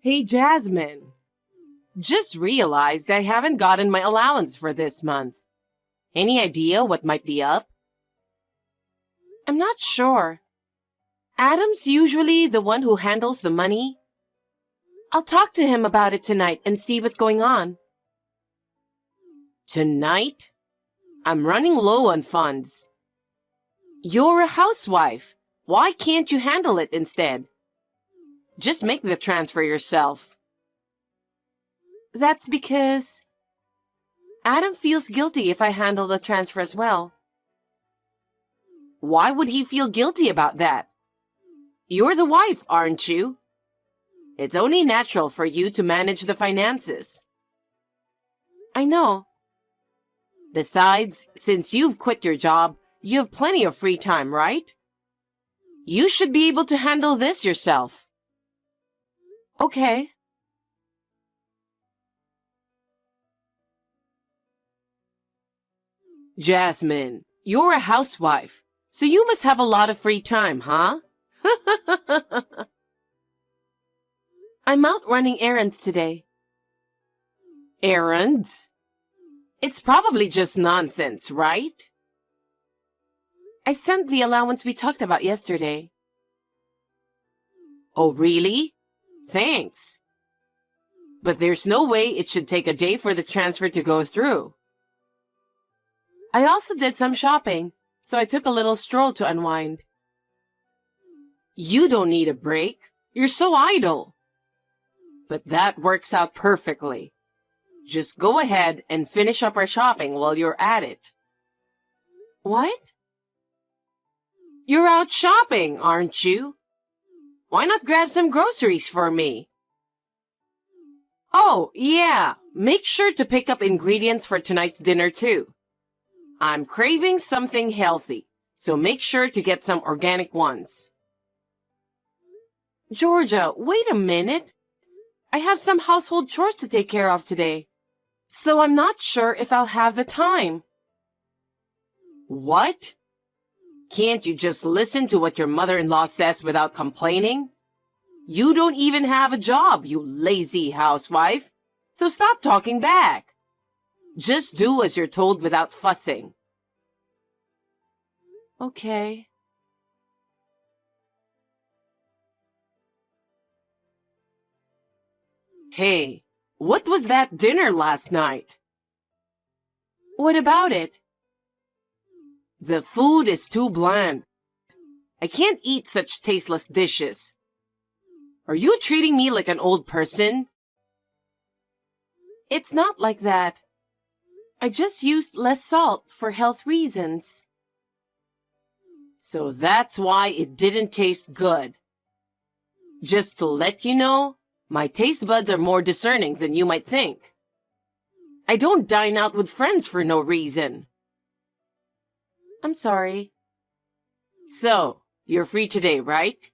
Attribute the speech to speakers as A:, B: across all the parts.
A: Hey, Jasmine. Just realized I haven't gotten my allowance for this month. Any idea what might be up? I'm not sure. Adam's usually the one who handles the money. I'll talk to him about it tonight and see what's going on. Tonight? I'm running low on funds. You're a housewife. Why can't you handle it instead? Just make the transfer yourself. That's because Adam feels guilty if I handle the transfer as well. Why would he feel guilty about that? You're the wife, aren't you? It's only natural for you to manage the finances. I know. Besides, since you've quit your job, you have plenty of free time, right? You should be able to handle this yourself. Okay. Jasmine, you're a housewife, so you must have a lot of free time, huh? I'm out running errands today. Errands? It's probably just nonsense, right? I sent the allowance we talked about yesterday. Oh, really? Thanks. But there's no way it should take a day for the transfer to go through. I also did some shopping, so I took a little stroll to unwind. You don't need a break. You're so idle. But that works out perfectly. Just go ahead and finish up our shopping while you're at it. What? You're out shopping, aren't you? Why not grab some groceries for me? Oh, yeah. Make sure to pick up ingredients for tonight's dinner, too. I'm craving something healthy, so make sure to get some organic ones. Georgia, wait a minute. I have some household chores to take care of today, so I'm not sure if I'll have the time. What? Can't you just listen to what your mother-in-law says without complaining? You don't even have a job, you lazy housewife, so stop talking back. Just do as you're told without fussing. Okay. Hey, what was that dinner last night? What about it? The food is too bland. I can't eat such tasteless dishes. Are you treating me like an old person? It's not like that. I just used less salt for health reasons. So that's why it didn't taste good. Just to let you know, my taste buds are more discerning than you might think. I don't dine out with friends for no reason. I'm sorry. So, you're free today, right?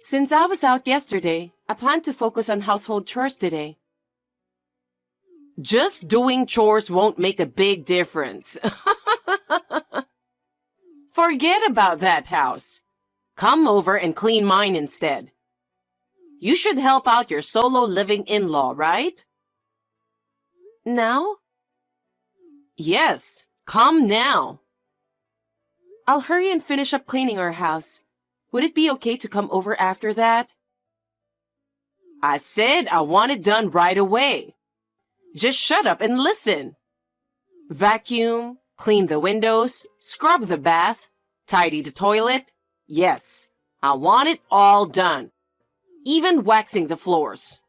A: Since I was out yesterday, I plan to focus on household chores today. Just doing chores won't make a big difference. Forget about that house. Come over and clean mine instead. You should help out your solo living in-law, right? Now? Yes, come now. I'll hurry and finish up cleaning our house. Would it be okay to come over after that? I said I want it done right away. Just shut up and listen. Vacuum, clean the windows, scrub the bath, tidy the toilet. Yes, I want it all done. Even waxing the floors.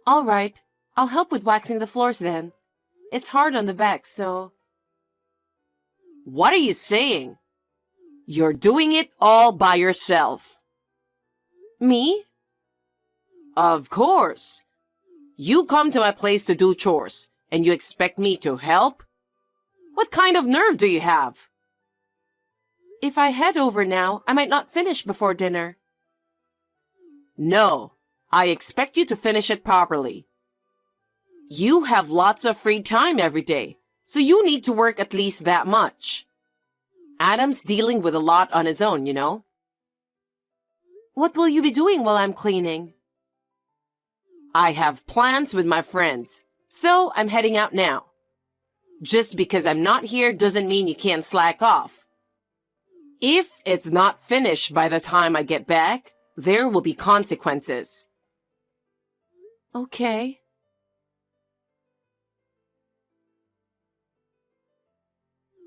A: All right, I'll help with waxing the floors then. It's hard on the back, so... What are you saying? You're doing it all by yourself. Me? Of course. You come to my place to do chores, and you expect me to help? What kind of nerve do you have? If I head over now, I might not finish before dinner. No, I expect you to finish it properly. You have lots of free time every day, so you need to work at least that much. Adam's dealing with a lot on his own, you know. What will you be doing while I'm cleaning? I have plans with my friends, so I'm heading out now. Just because I'm not here doesn't mean you can't slack off. If it's not finished by the time I get back, there will be consequences. Okay.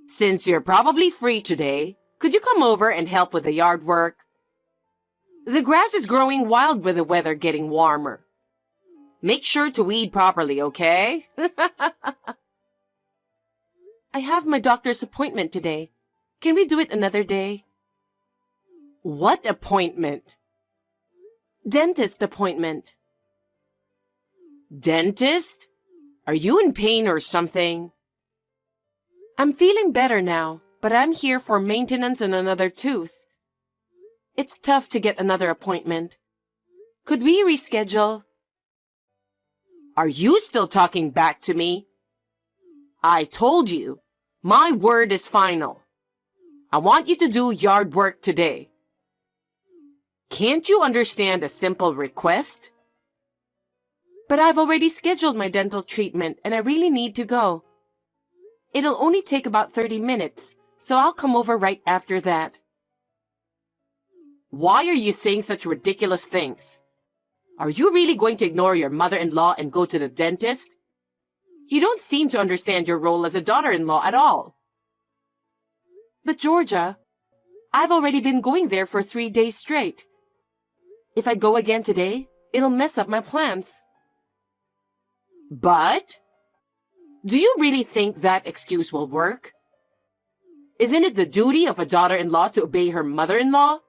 A: Since you're probably free today, could you come over and help with the yard work? The grass is growing wild with the weather getting warmer. Make sure to weed properly, okay? I have my doctor's appointment today. Can we do it another day? What appointment? Dentist appointment. Dentist? Are you in pain or something? I'm feeling better now, but I'm here for maintenance on another tooth. It's tough to get another appointment. Could we reschedule? Are you still talking back to me? I told you, my word is final. I want you to do yard work today. Can't you understand a simple request? But I've already scheduled my dental treatment and I really need to go. It'll only take about 30 minutes, so I'll come over right after that. Why are you saying such ridiculous things? Are you really going to ignore your mother-in-law and go to the dentist? You don't seem to understand your role as a daughter-in-law at all. But Georgia, I've already been going there for 3 days straight. If I go again today, it'll mess up my plans. But? Do you really think that excuse will work? Isn't it the duty of a daughter-in-law to obey her mother-in-law?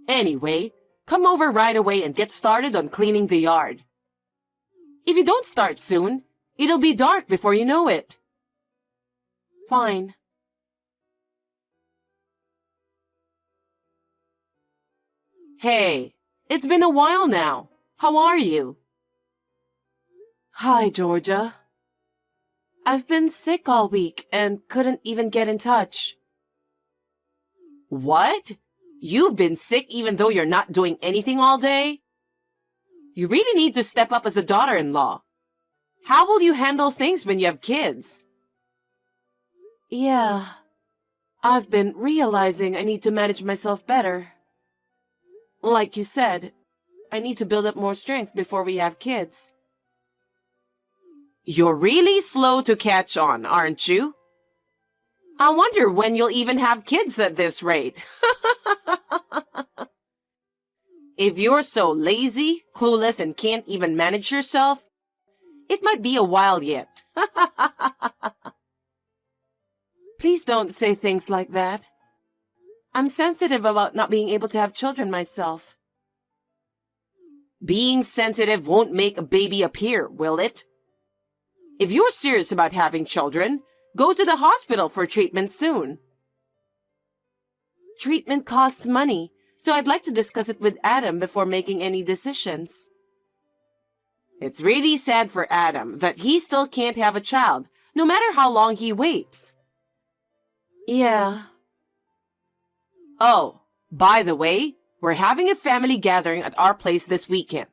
A: Anyway, come over right away and get started on cleaning the yard. If you don't start soon, it'll be dark before you know it. Fine. Hey, it's been a while now. How are you? Hi, Georgia. I've been sick all week and couldn't even get in touch. What? You've been sick even though you're not doing anything all day? You really need to step up as a daughter-in-law. How will you handle things when you have kids? Yeah, I've been realizing I need to manage myself better. Like you said, I need to build up more strength before we have kids. You're really slow to catch on, aren't you? I wonder when you'll even have kids at this rate. If you're so lazy, clueless, and can't even manage yourself, it might be a while yet. Please don't say things like that. I'm sensitive about not being able to have children myself. Being sensitive won't make a baby appear, will it? If you're serious about having children, go to the hospital for treatment soon. Treatment costs money, so I'd like to discuss it with Adam before making any decisions. It's really sad for Adam that he still can't have a child, no matter how long he waits. Yeah. Oh, by the way, we're having a family gathering at our place this weekend.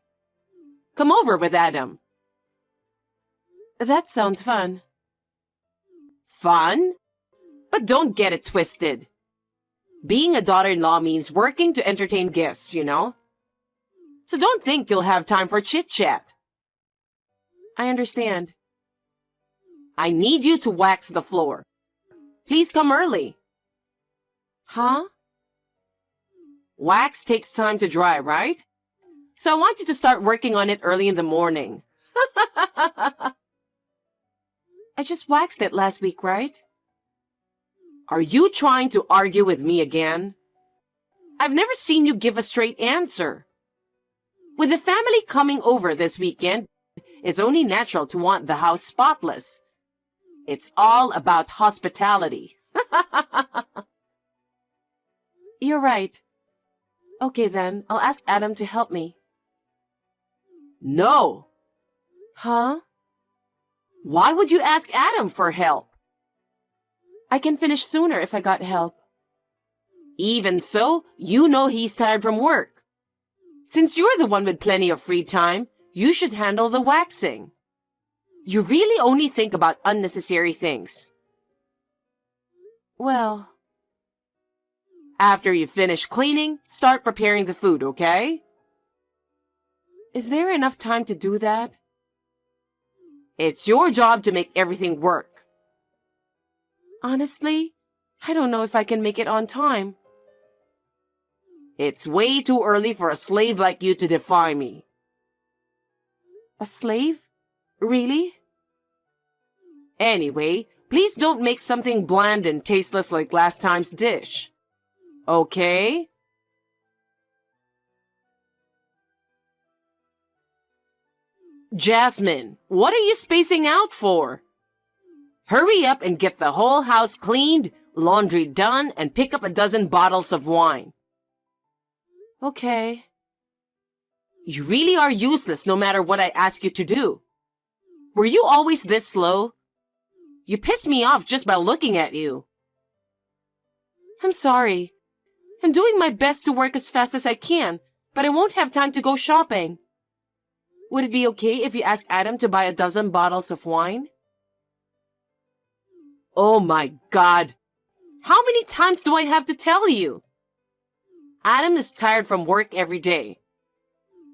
A: Come over with Adam. That sounds fun. Fun? But don't get it twisted. Being a daughter-in-law means working to entertain guests, you know? So don't think you'll have time for chit-chat. I understand. I need you to wax the floor. Please come early. Huh? Wax takes time to dry, right? So I want you to start working on it early in the morning. I just waxed it last week, right? Are you trying to argue with me again? I've never seen you give a straight answer. With the family coming over this weekend, it's only natural to want the house spotless. It's all about hospitality. You're right. Okay then, I'll ask Adam to help me. No. Huh? Why would you ask Adam for help? I can finish sooner if I got help. Even so, you know he's tired from work. Since you're the one with plenty of free time, you should handle the waxing. You really only think about unnecessary things. Well, after you finish cleaning, start preparing the food, okay? Is there enough time to do that? It's your job to make everything work. Honestly, I don't know if I can make it on time. It's way too early for a slave like you to defy me. A slave? Really? Anyway, please don't make something bland and tasteless like last time's dish. Okay? Jasmine, what are you spacing out for? Hurry up and get the whole house cleaned, laundry done, and pick up a dozen bottles of wine. Okay. You really are useless no matter what I ask you to do. Were you always this slow? You piss me off just by looking at you. I'm sorry. I'm doing my best to work as fast as I can, but I won't have time to go shopping. Would it be okay if you ask Adam to buy a dozen bottles of wine? Oh my God! How many times do I have to tell you? Adam is tired from work every day.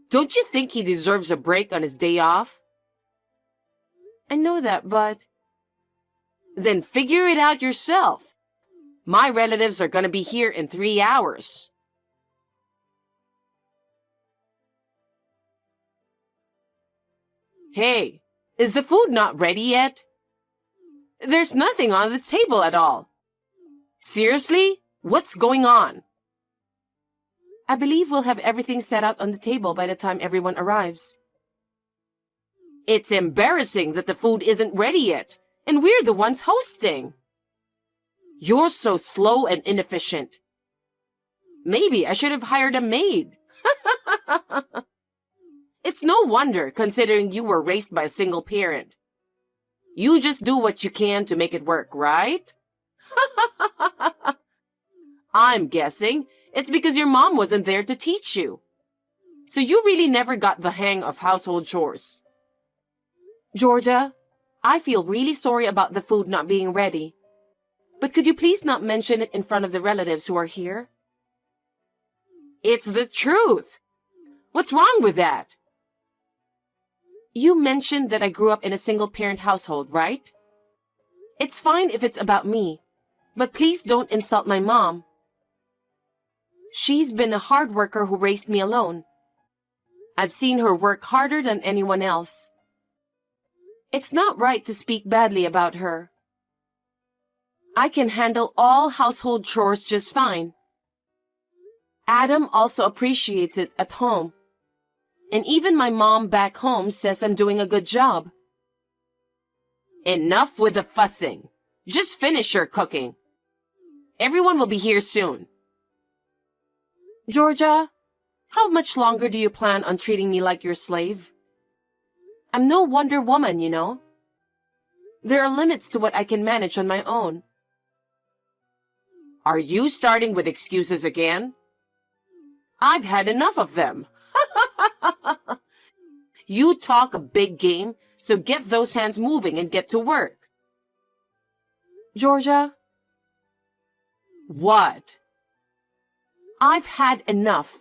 A: Don't you think he deserves a break on his day off? I know that, but... Then figure it out yourself. My relatives are gonna be here in 3 hours. Hey, is the food not ready yet? There's nothing on the table at all. Seriously? What's going on? I believe we'll have everything set out on the table by the time everyone arrives. It's embarrassing that the food isn't ready yet, and we're the ones hosting. You're so slow and inefficient. Maybe I should have hired a maid. It's no wonder, considering you were raised by a single parent. You just do what you can to make it work, right? I'm guessing it's because your mom wasn't there to teach you. So you really never got the hang of household chores. Georgia, I feel really sorry about the food not being ready. But could you please not mention it in front of the relatives who are here? It's the truth. What's wrong with that? You mentioned that I grew up in a single-parent household, right? It's fine if it's about me, but please don't insult my mom. She's been a hard worker who raised me alone. I've seen her work harder than anyone else. It's not right to speak badly about her. I can handle all household chores just fine. Adam also appreciates it at home. And even my mom back home says I'm doing a good job. Enough with the fussing. Just finish your cooking. Everyone will be here soon. Georgia, how much longer do you plan on treating me like your slave? I'm no Wonder Woman, you know. There are limits to what I can manage on my own. Are you starting with excuses again? I've had enough of them. You talk a big game, so get those hands moving and get to work. Georgia? What? I've had enough.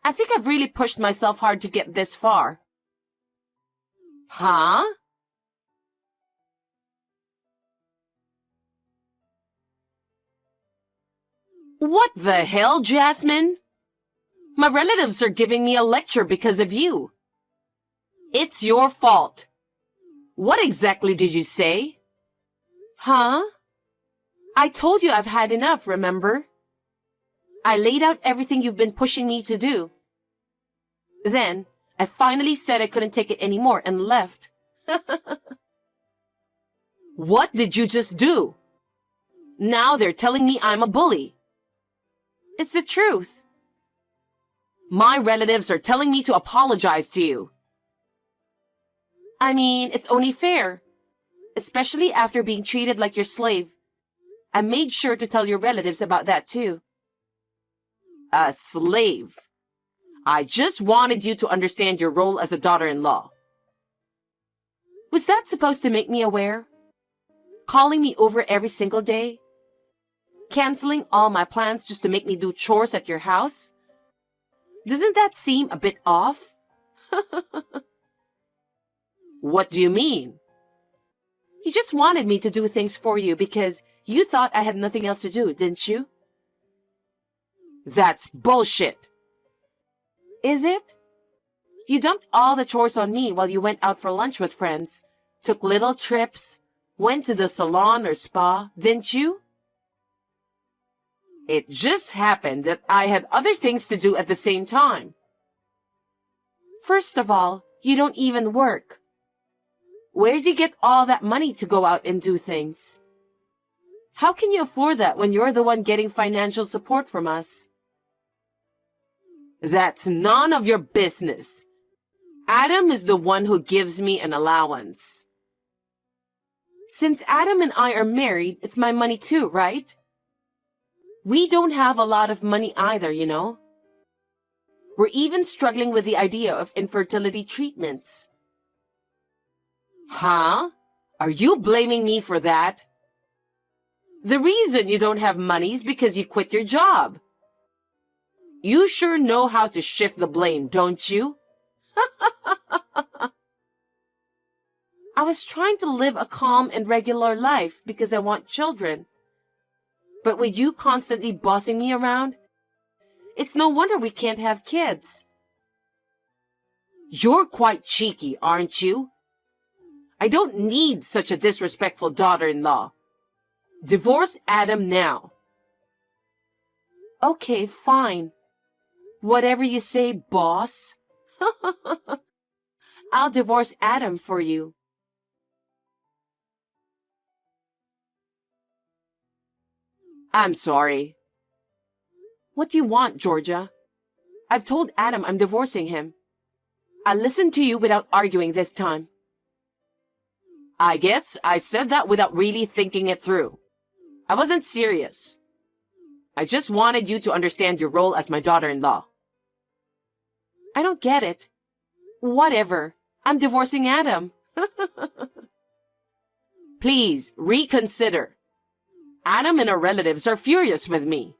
A: I think I've really pushed myself hard to get this far. Huh? What the hell, Jasmine? My relatives are giving me a lecture because of you. It's your fault. What exactly did you say? Huh? I told you I've had enough, remember? I laid out everything you've been pushing me to do. Then, I finally said I couldn't take it anymore and left. What did you just do? Now they're telling me I'm a bully. It's the truth. My relatives are telling me to apologize to you. I mean, it's only fair. Especially after being treated like your slave. I made sure to tell your relatives about that too. A slave. I just wanted you to understand your role as a daughter-in-law. Was that supposed to make me aware? Calling me over every single day? Canceling all my plans just to make me do chores at your house? Doesn't that seem a bit off? What do you mean? You just wanted me to do things for you because you thought I had nothing else to do, didn't you? That's bullshit. Is it? You dumped all the chores on me while you went out for lunch with friends, took little trips, went to the salon or spa, didn't you? It just happened that I had other things to do at the same time. First of all, you don't even work. Where'd you get all that money to go out and do things? How can you afford that when you're the one getting financial support from us? That's none of your business. Adam is the one who gives me an allowance. Since Adam and I are married, it's my money too, right? We don't have a lot of money either, you know. We're even struggling with the idea of infertility treatments. Huh? Are you blaming me for that? The reason you don't have money is because you quit your job. You sure know how to shift the blame, don't you? I was trying to live a calm and regular life because I want children. But with you constantly bossing me around, it's no wonder we can't have kids. You're quite cheeky, aren't you? I don't need such a disrespectful daughter-in-law. Divorce Adam now. Okay, fine. Whatever you say, boss. I'll divorce Adam for you. I'm sorry. What do you want, Georgia? I've told Adam I'm divorcing him. I'll listen to you without arguing this time. I guess I said that without really thinking it through. I wasn't serious. I just wanted you to understand your role as my daughter-in-law. I don't get it. Whatever. I'm divorcing Adam. Please, reconsider. Adam and our relatives are furious with me.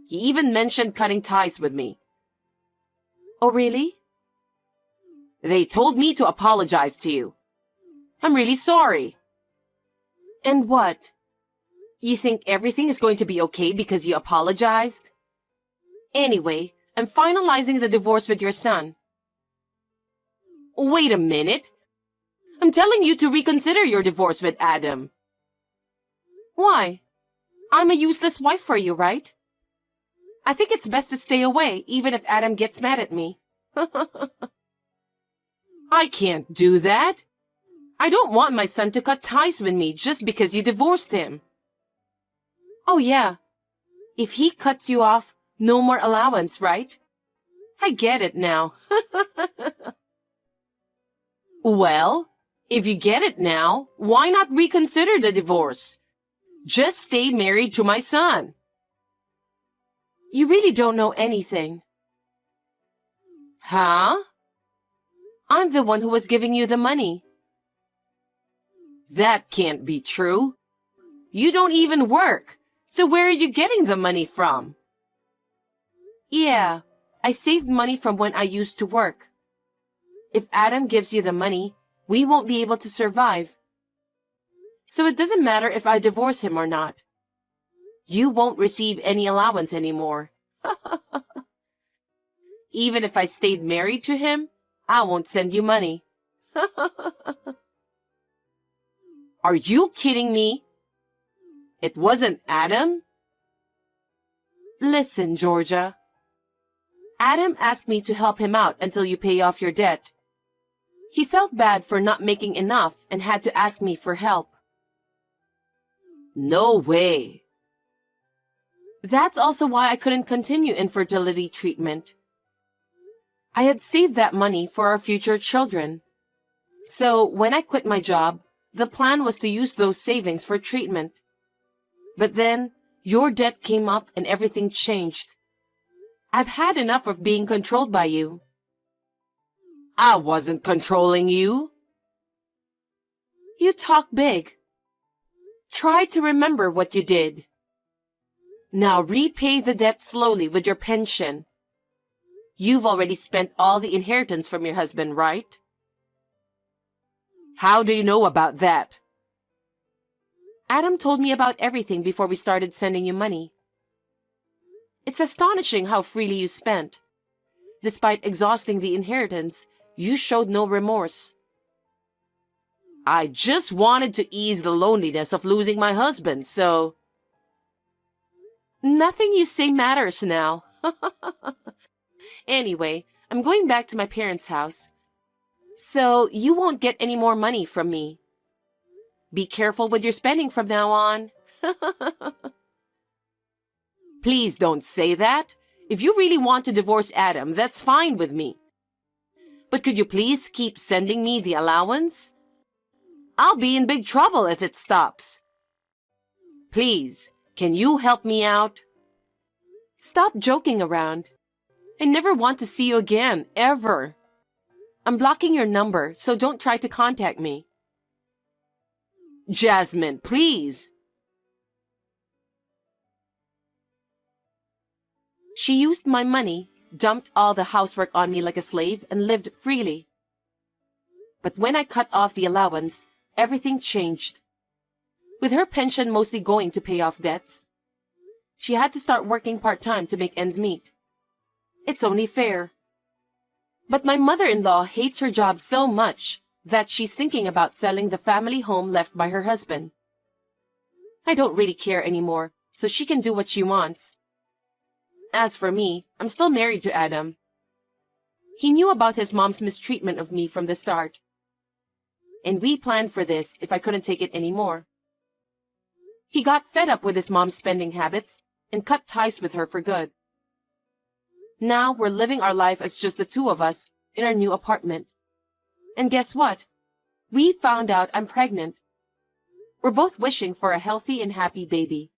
A: He even mentioned cutting ties with me. Oh, really? They told me to apologize to you. I'm really sorry. And what? You think everything is going to be okay because you apologized? Anyway, I'm finalizing the divorce with your son. Wait a minute. I'm telling you to reconsider your divorce with Adam. Why? I'm a useless wife for you, right? I think it's best to stay away, even if Adam gets mad at me. I can't do that. I don't want my son to cut ties with me just because you divorced him. Oh yeah. If he cuts you off, no more allowance, right? I get it now. Well, if you get it now, why not reconsider the divorce? Just stay married to my son. You really don't know anything. Huh? I'm the one who was giving you the money. That can't be true. You don't even work. So where are you getting the money from? Yeah, I saved money from when I used to work. If Adam gives you the money, we won't be able to survive. So it doesn't matter if I divorce him or not. You won't receive any allowance anymore. Even if I stayed married to him, I won't send you money. Are you kidding me? It wasn't Adam? Listen, Georgia. Adam asked me to help him out until you pay off your debt. He felt bad for not making enough and had to ask me for help. No way. That's also why I couldn't continue infertility treatment. I had saved that money for our future children. So when I quit my job, the plan was to use those savings for treatment. But then, your debt came up and everything changed. I've had enough of being controlled by you. I wasn't controlling you. You talk big. Try to remember what you did. Now repay the debt slowly with your pension. You've already spent all the inheritance from your husband, right? How do you know about that? Adam told me about everything before we started sending you money. It's astonishing how freely you spent. Despite exhausting the inheritance, you showed no remorse. I just wanted to ease the loneliness of losing my husband, so... Nothing you say matters now. Anyway, I'm going back to my parents' house. So you won't get any more money from me. Be careful with your spending from now on. Please don't say that. If you really want to divorce Adam, that's fine with me. But could you please keep sending me the allowance? I'll be in big trouble if it stops. Please, can you help me out? Stop joking around. I never want to see you again, ever. I'm blocking your number, so don't try to contact me. Jasmine, please. She used my money, dumped all the housework on me like a slave, and lived freely. But when I cut off the allowance, everything changed. With her pension mostly going to pay off debts, she had to start working part-time to make ends meet. It's only fair. But my mother-in-law hates her job so much that she's thinking about selling the family home left by her husband. I don't really care anymore, so she can do what she wants. As for me, I'm still married to Adam. He knew about his mom's mistreatment of me from the start. And we planned for this if I couldn't take it anymore. He got fed up with his mom's spending habits and cut ties with her for good. Now we're living our life as just the two of us in our new apartment. And guess what? We found out I'm pregnant. We're both wishing for a healthy and happy baby.